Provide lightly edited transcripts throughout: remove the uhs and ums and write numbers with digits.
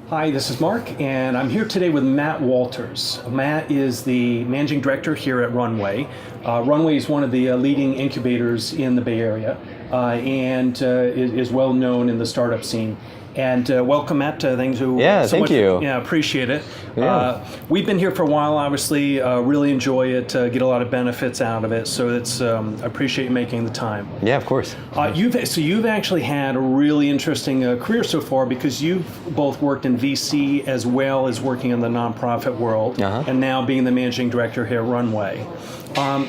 Hi, this is Mark, and I'm here today with Matt Walters. Matt is the managing director here at Runway. Runway is one of the leading incubators in the Bay Area and is well known in the startup scene. And welcome, Matt. Thank you. Thank you. Yeah, appreciate it. Yeah. We've been here for a while, obviously. Really enjoy it, get a lot of benefits out of it. So it's I appreciate you making the time. Yeah, of course. You've actually had a really interesting career so far because you've both worked in VC as well as working in the nonprofit world, and now being the managing director here at Runway.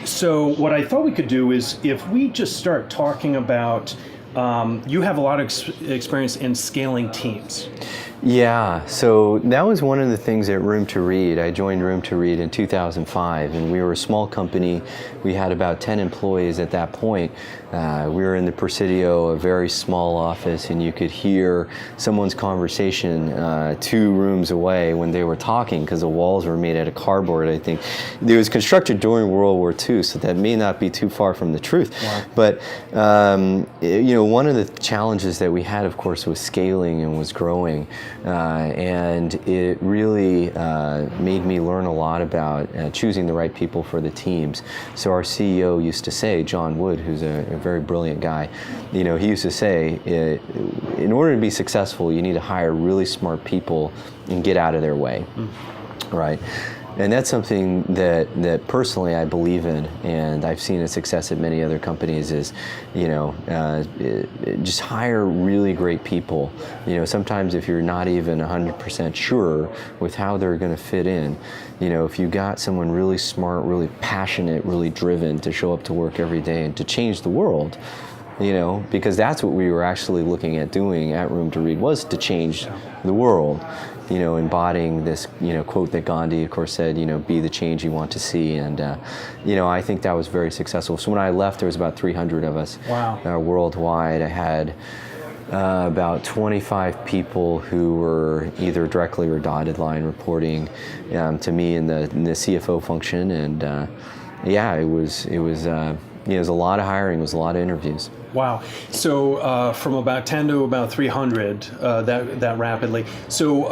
So what I thought we could do is if we just start talking about you have a lot of experience in scaling teams. Yeah, so that was one of the things at Room to Read. I joined Room to Read in 2005, and we were a small company. We had about 10 employees at that point. We were in the Presidio, a very small office, and you could hear someone's conversation 2 rooms away when they were talking because the walls were made out of cardboard, I think. It was constructed during World War II, so that may not be too far from the truth. Wow. But, one of the challenges that we had, of course, was scaling and was growing. And it really made me learn a lot about choosing the right people for the teams. So our CEO used to say, John Wood, who's a very brilliant guy, he used to say, in order to be successful, you need to hire really smart people and get out of their way, right? And that's something that personally I believe in, and I've seen a success at many other companies is, just hire really great people. Sometimes if you're not even 100% sure with how they're going to fit in, if you got someone really smart, really passionate, really driven to show up to work every day and to change the world, because that's what we were actually looking at doing at Room to Read, was to change the world. Embodying this, quote that Gandhi, of course, said, be the change you want to see. And, I think that was very successful. So when I left, there was about 300 of us. Wow. Worldwide. I had about 25 people who were either directly or dotted line reporting to me in the CFO function. And, it was a lot of hiring, it was a lot of interviews. Wow. So from about 10 to about 300, that rapidly. So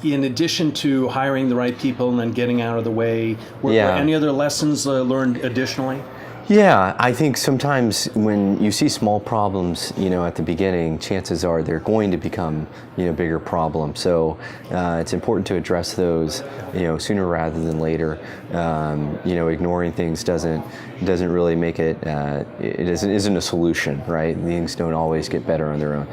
in addition to hiring the right people and then getting out of the way, were any other lessons learned additionally? Yeah, I think sometimes when you see small problems, at the beginning, chances are they're going to become, bigger problems. So it's important to address those, sooner rather than later. Ignoring things doesn't really make it. It isn't a solution, right? Things don't always get better on their own.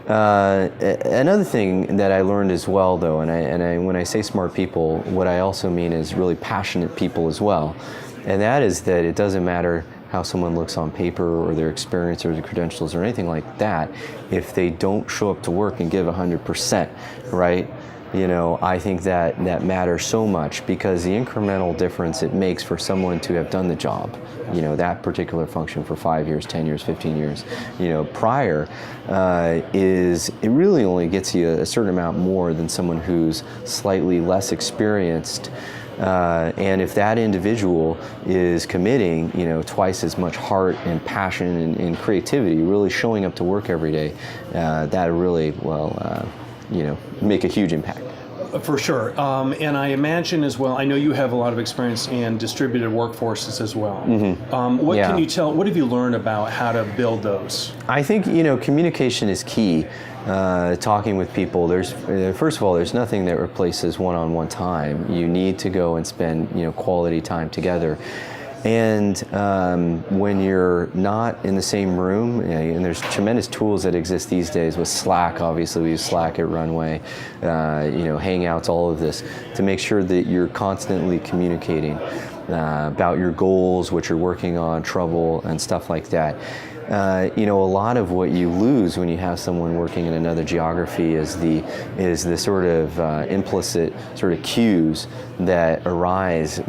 Another thing that I learned as well, though, and when I say smart people, what I also mean is really passionate people as well. And that is that it doesn't matter how someone looks on paper or their experience or their credentials or anything like that. If they don't show up to work and give 100%, right? I think that matters so much because the incremental difference it makes for someone to have done the job, that particular function for 5 years, 10 years, 15 years, prior, it really only gets you a certain amount more than someone who's slightly less experienced. And if that individual is committing, twice as much heart and passion and creativity, really showing up to work every day, that really make a huge impact. For sure. And I imagine as well, I know you have a lot of experience in distributed workforces as well. Mm-hmm. Can you tell, what have you learned about how to build those? I think, communication is key. Talking with people, first of all, there's nothing that replaces one-on-one time. You need to go and spend, quality time together. And when you're not in the same room, and there's tremendous tools that exist these days with Slack, obviously we use Slack at Runway, Hangouts, all of this, to make sure that you're constantly communicating about your goals, what you're working on, trouble, and stuff like that. A lot of what you lose when you have someone working in another geography is the sort of implicit sort of cues that arise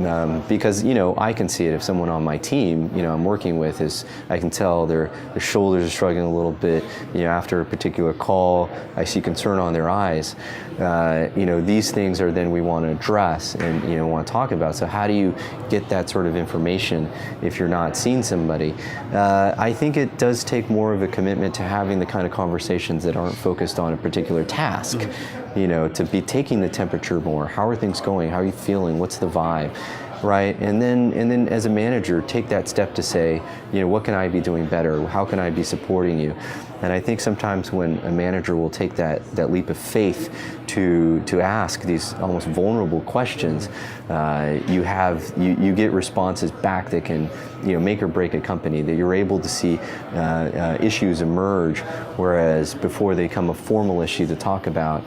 because I can see it if someone on my team I'm working with I can tell their shoulders are shrugging a little bit after a particular call. I see concern on their eyes. These things are then we want to address and want to talk about. So how do you get that sort of information if you're not seeing somebody? I think it does take more of a commitment to having the kind of conversations that aren't focused on a particular task. to be taking the temperature more. How are things going? How are you feeling? What's the vibe? Right, and then as a manager, take that step to say, what can I be doing better? How can I be supporting you? And I think sometimes when a manager will take that leap of faith to ask these almost vulnerable questions, you get responses back that can make or break a company. That you're able to see issues emerge, whereas before they become a formal issue to talk about.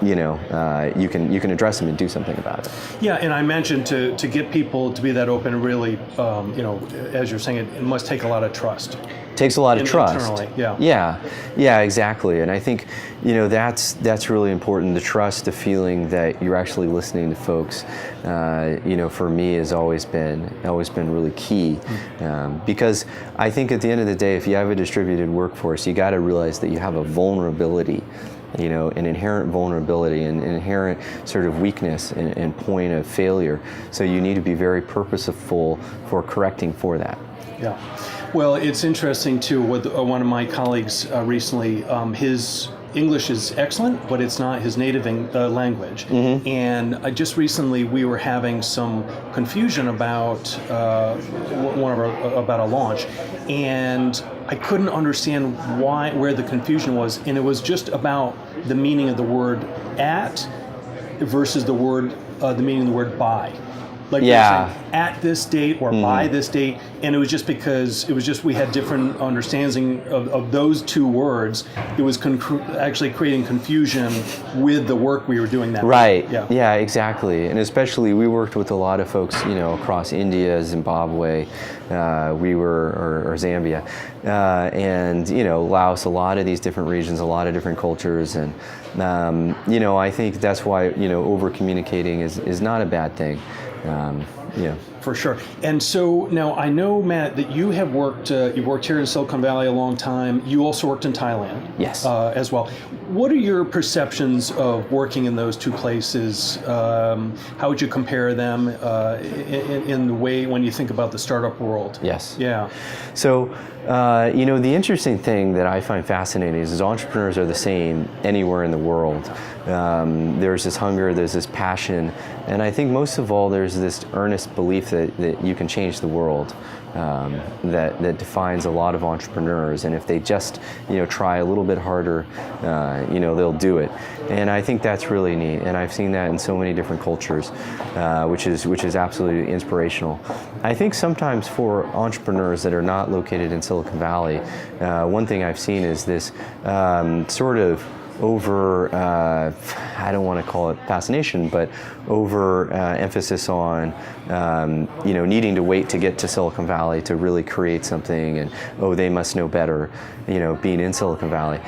You can address them and do something about it. Yeah, and I mentioned to get people to be that open, really, as you're saying, it must take a lot of trust. Takes a lot of trust. Internally, yeah, exactly. And I think that's really important. The trust, the feeling that you're actually listening to folks. For me has always been really key, because I think at the end of the day, if you have a distributed workforce, you got to realize that you have a vulnerability. An inherent vulnerability, an inherent sort of weakness and point of failure. So you need to be very purposeful for correcting for that. Yeah. Well, it's interesting too, with one of my colleagues recently, his English is excellent, but it's not his native language. Mm-hmm. And just recently we were having some confusion about about a launch, and I couldn't understand where the confusion was, and it was just about the meaning of the word "at" versus the meaning of the word "by." Like saying, at this date or by this date, and it was just because we had different understanding of those two words. It was actually creating confusion with the work we were doing that right day. Yeah, exactly. And especially we worked with a lot of folks across India, Zimbabwe, or Zambia, and Laos, a lot of these different regions, a lot of different cultures, and I think that's why over communicating is not a bad thing. For sure. And so now I know, Matt, that you have worked here in Silicon Valley a long time. You also worked in Thailand. Yes. As well. What are your perceptions of working in those two places? How would you compare them in the way when you think about the startup world? Yes. Yeah. So, the interesting thing that I find fascinating is entrepreneurs are the same anywhere in the world. There's this hunger, there's this passion, and I think most of all there's this earnest belief that you can change the world. That defines a lot of entrepreneurs, and if they just try a little bit harder, they'll do it. And I think that's really neat, and I've seen that in so many different cultures, which is absolutely inspirational. I think sometimes for entrepreneurs that are not located in Silicon Valley, one thing I've seen is this sort of over, I don't want to call it fascination, but over emphasis on, needing to wait to get to Silicon Valley to really create something, and they must know better, being in Silicon Valley.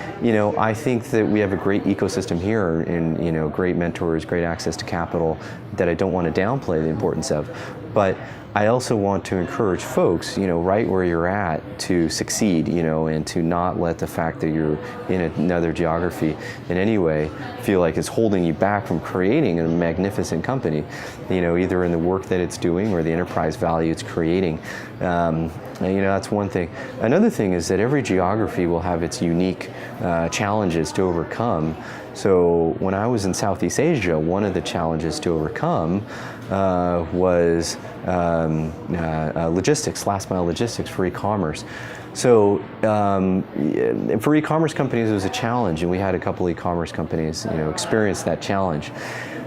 I think that we have a great ecosystem here, and great mentors, great access to capital that I don't want to downplay the importance of, but I also want to encourage folks, right where you're at, to succeed, and to not let the fact that you're in another geography in any way feel like it's holding you back from creating a magnificent company, either in the work that it's doing or the enterprise value it's creating. That's one thing. Another thing is that every geography will have its unique challenges to overcome. So when I was in Southeast Asia, one of the challenges to overcome was logistics, last mile logistics for e-commerce. So for e-commerce companies, it was a challenge, and we had a couple e-commerce companies, experience that challenge.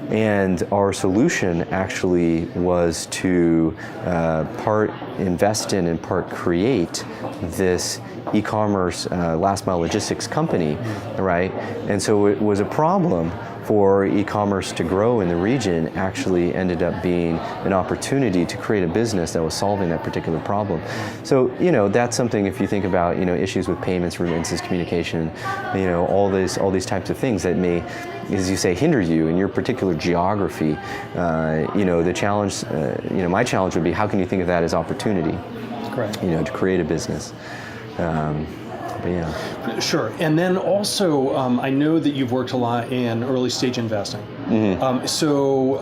And our solution actually was to part invest in and part create this e-commerce last mile logistics company, right? And so it was a problem for e-commerce to grow in the region, actually ended up being an opportunity to create a business that was solving that particular problem. So, that's something, if you think about, issues with payments, remittances, communication, all these types of things that may, as you say, hinder you in your particular geography. The challenge, my challenge would be, how can you think of that as opportunity? Correct. To create a business. But yeah. Sure. And then also, I know that you've worked a lot in early stage investing. Mm-hmm. So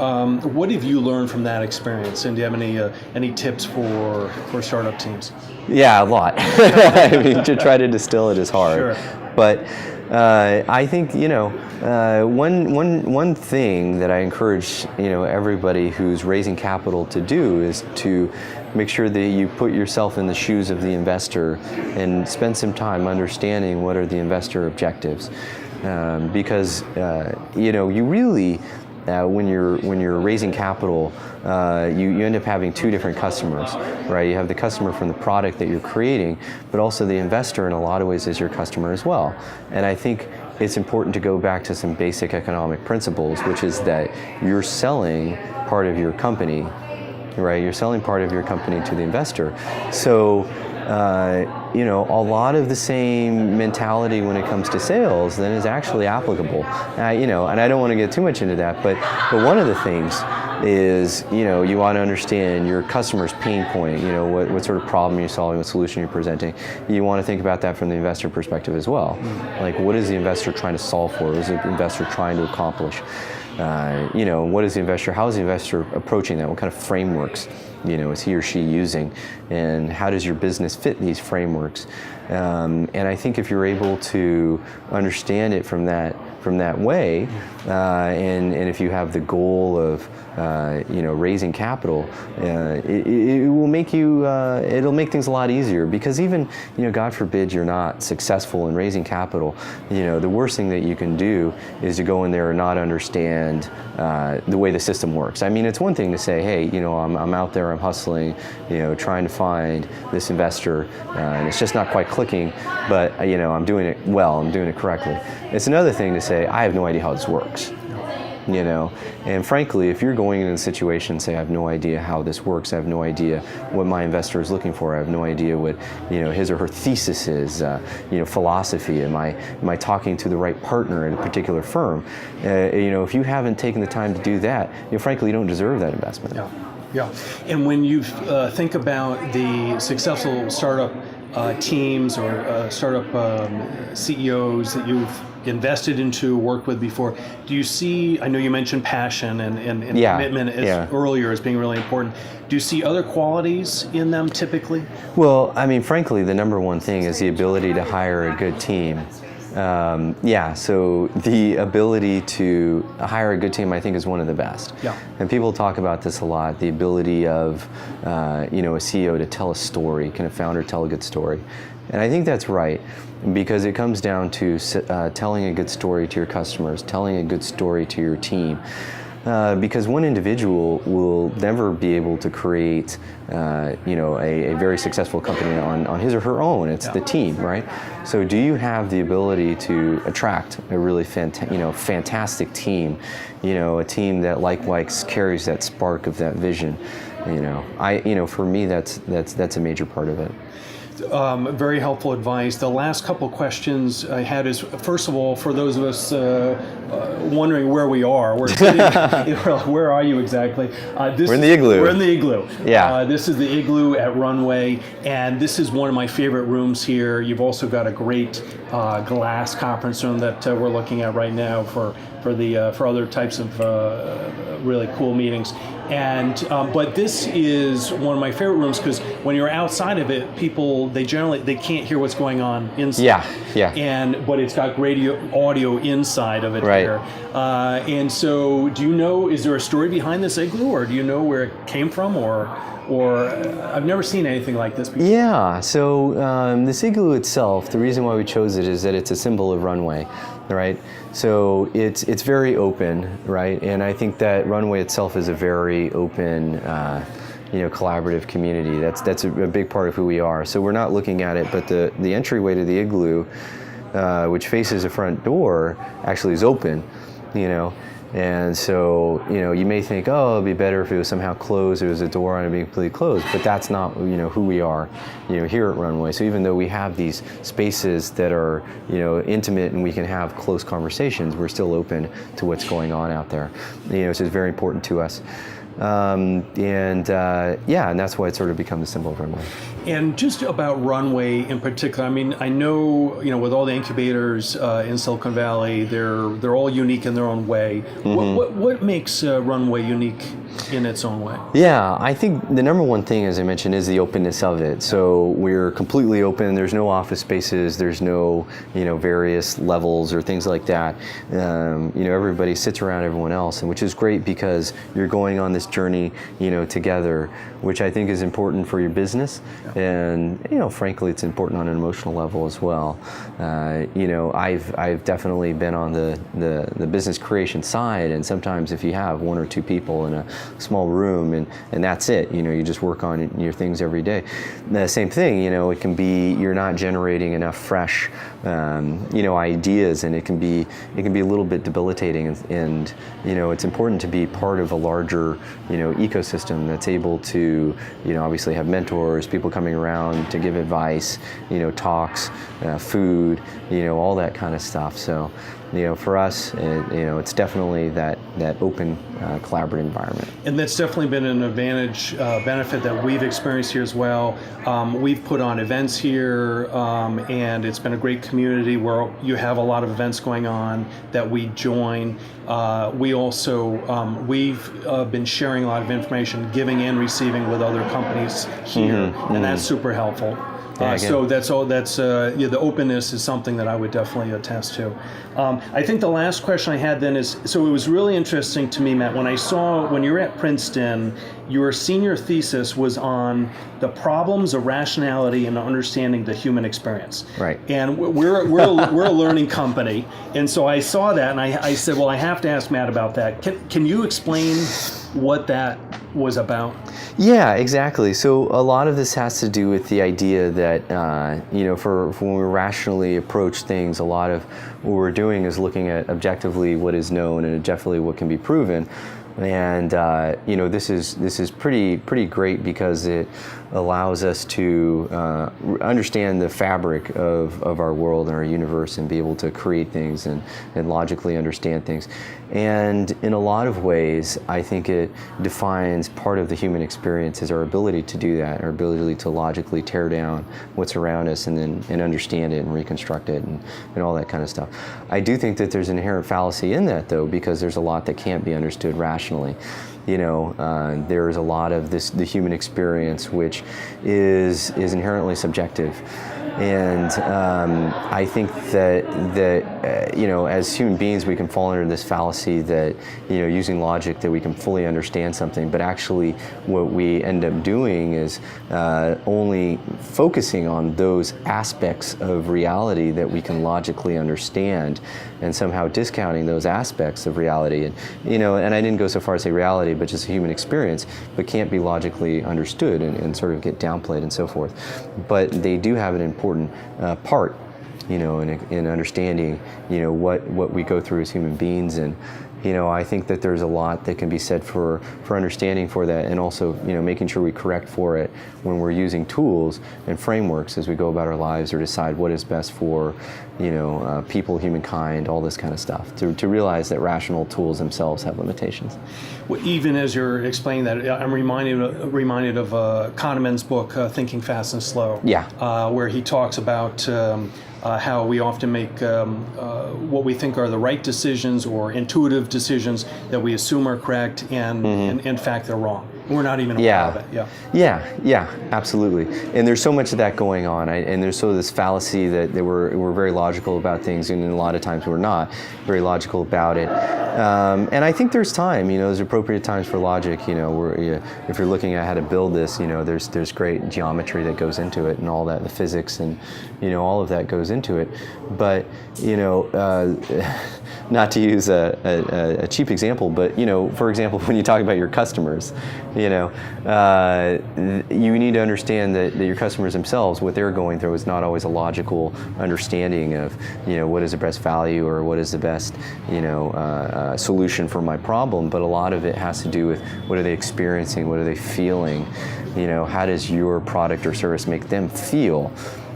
what have you learned from that experience? And do you have any tips for startup teams? Yeah, a lot. I mean, to try to distill it is hard. Sure. But I think, one thing that I encourage, everybody who's raising capital to do is to make sure that you put yourself in the shoes of the investor and spend some time understanding what are the investor objectives. Because you really, when you're raising capital, you end up having two different customers, right? You have the customer from the product that you're creating, but also the investor in a lot of ways is your customer as well. And I think it's important to go back to some basic economic principles, which is that you're selling part of your company, right? You're selling part of your company to the investor. So, a lot of the same mentality when it comes to sales then is actually applicable. And I don't want to get too much into that, but one of the things is, you want to understand your customer's pain point, what sort of problem you're solving, what solution you're presenting. You want to think about that from the investor perspective as well. Like, what is the investor trying to solve for? What is the investor trying to accomplish? What is the investor, how is the investor approaching that? What kind of frameworks, is he or she using? And how does your business fit these frameworks? And I think if you're able to understand it from that way, and if you have the goal of raising capital, it will make it'll make things a lot easier, because even God forbid you're not successful in raising capital, the worst thing that you can do is to go in there and not understand the way the system works. I mean, it's one thing to say, hey, I'm out there, I'm hustling, trying to find this investor, and it's just not quite clicking, but I'm doing it well, I'm doing it correctly. It's another thing to say, I have no idea how this works. And frankly, if you're going into a situation and say, I have no idea how this works, I have no idea what my investor is looking for, I have no idea what his or her thesis is, philosophy, am I talking to the right partner at a particular firm? If you haven't taken the time to do that, frankly, you don't deserve that investment. Yeah. And when you think about the successful startup teams or startup CEOs that you've invested into, worked with before, do you see, I know you mentioned passion and commitment earlier as being really important. Do you see other qualities in them typically? Well, I mean, frankly, the number one thing is the ability to hire a good team. So the ability to hire a good team, I think, is one of the best. Yeah. And people talk about this a lot, the ability of, a CEO to tell a story. Can a founder tell a good story? And I think that's right, because it comes down to telling a good story to your customers, telling a good story to your team. Because one individual will never be able to create, a very successful company on his or her own. It's the team, right? So, do you have the ability to attract a really fantastic team? A team that likewise carries that spark of that vision. For me, that's a major part of it. Very helpful advice. The last couple of questions I had is, first of all, for those of us wondering where we are, where are you exactly? We're in the Igloo. We're in the Igloo. Yeah. This is the Igloo at Runway, and this is one of my favorite rooms here. You've also got a great glass conference room that we're looking at right now for other types of really cool meetings. And but this is one of my favorite rooms, because when you're outside of it, people they can't hear what's going on inside. Yeah. But it's got great audio inside of it. Right. Here. And so, is there a story behind this Igloo, or do you know where it came from, or I've never seen anything like this before? Yeah. So this Igloo itself, the reason why we chose it is that it's a symbol of Runway. Right, so it's very open, right, and I think that Runway itself is a very open, collaborative community. That's a big part of who we are. So we're not looking at it, but the entryway to the Igloo, which faces the front door, actually is open, And so, you may think, oh, it'd be better if it was somehow closed, there was a door on it being completely closed, but that's not, who we are, here at Runway. So even though we have these spaces that are, intimate and we can have close conversations, we're still open to what's going on out there. So it's very important to us. And that's why it's sort of become the symbol of Runway. And just about Runway in particular, I mean, I know, with all the incubators in Silicon Valley, they're all unique in their own way. What makes Runway unique in its own way? Yeah, I think the number one thing, as I mentioned, is the openness of it. So we're completely open. There's no office spaces. There's no, various levels or things like that. Everybody sits around everyone else, and which is great because you're going on this journey, together, which I think is important for your business. And, frankly, it's important on an emotional level as well. I've definitely been on the business creation side, and sometimes if you have one or two people in a small room and that's it, you just work on your things every day. The same thing, it can be you're not generating enough fresh, ideas, and it can be a little bit debilitating, and it's important to be part of a larger, ecosystem that's able to, obviously have mentors, people coming around to give advice, talks, food, all that kind of stuff. So, for us, it's definitely that open, collaborative environment. And that's definitely been an benefit that we've experienced here as well. We've put on events here, and it's been a great community where you have a lot of events going on that we join. We also, we've been sharing a lot of information, giving and receiving with other companies here, and that's super helpful. So that's all. The openness is something that I would definitely attest to. I think the last question I had then is, so it was really interesting to me, Matt, when you were at Princeton, your senior thesis was on the problems of rationality and understanding the human experience. Right. And we're a learning company, and so I saw that, and I said, well, I have to ask Matt about that. Can you explain what that was about? Yeah, exactly. So a lot of this has to do with the idea that, for when we rationally approach things, a lot of what we're doing is looking at objectively what is known and objectively what can be proven. And this is pretty great because it allows us to understand the fabric of our world and our universe and be able to create things and logically understand things. And in a lot of ways, I think it defines part of the human experience is our ability to do that, our ability to logically tear down what's around us and understand it and reconstruct it and all that kind of stuff. I do think that there's an inherent fallacy in that, though, because there's a lot that can't be understood rationally. There's a lot of the human experience which is inherently subjective. And I think that as human beings, we can fall under this fallacy that, using logic, that we can fully understand something. But actually, what we end up doing is only focusing on those aspects of reality that we can logically understand, and somehow discounting those aspects of reality. And and I didn't go so far as say reality, but just a human experience, but can't be logically understood and sort of get downplayed and so forth. But they do have an important part, in understanding, what we go through as human beings. And I think that there's a lot that can be said for understanding for that, and also, making sure we correct for it when we're using tools and frameworks as we go about our lives or decide what is best for, people, humankind, all this kind of stuff, to realize that rational tools themselves have limitations. Well, even as you're explaining that, I'm reminded of Kahneman's book, Thinking Fast and Slow, where he talks about how we often make what we think are the right decisions or intuitive decisions that we assume are correct, and in fact they're wrong. We're not even aware of it. Yeah, absolutely. And there's so much of that going on, and there's so this fallacy that we're very logical about things, and a lot of times we're not very logical about it. And I think there's time, there's appropriate times for logic. If you're looking at how to build this, there's great geometry that goes into it, and all that, the physics, and all of that goes into it. But not to use a cheap example, but for example, when you talk about your customers, you need to understand that your customers themselves, what they're going through, is not always a logical understanding of what is the best value or what is the best solution for my problem. But a lot of it has to do with what are they experiencing, what are they feeling, how does your product or service make them feel?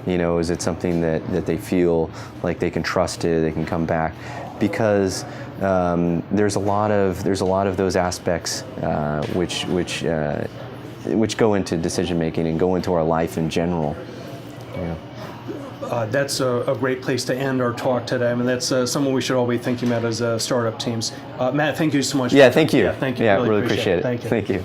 Is it something that they feel like they can trust it, they can come back? Because there's a lot of those aspects which which go into decision making and go into our life in general. Yeah. That's a great place to end our talk today. I mean, that's someone we should all be thinking about as startup teams. Matt, thank you so much. Yeah, thank you. Yeah, thank you. Yeah, really appreciate it. Thank you. Thank you.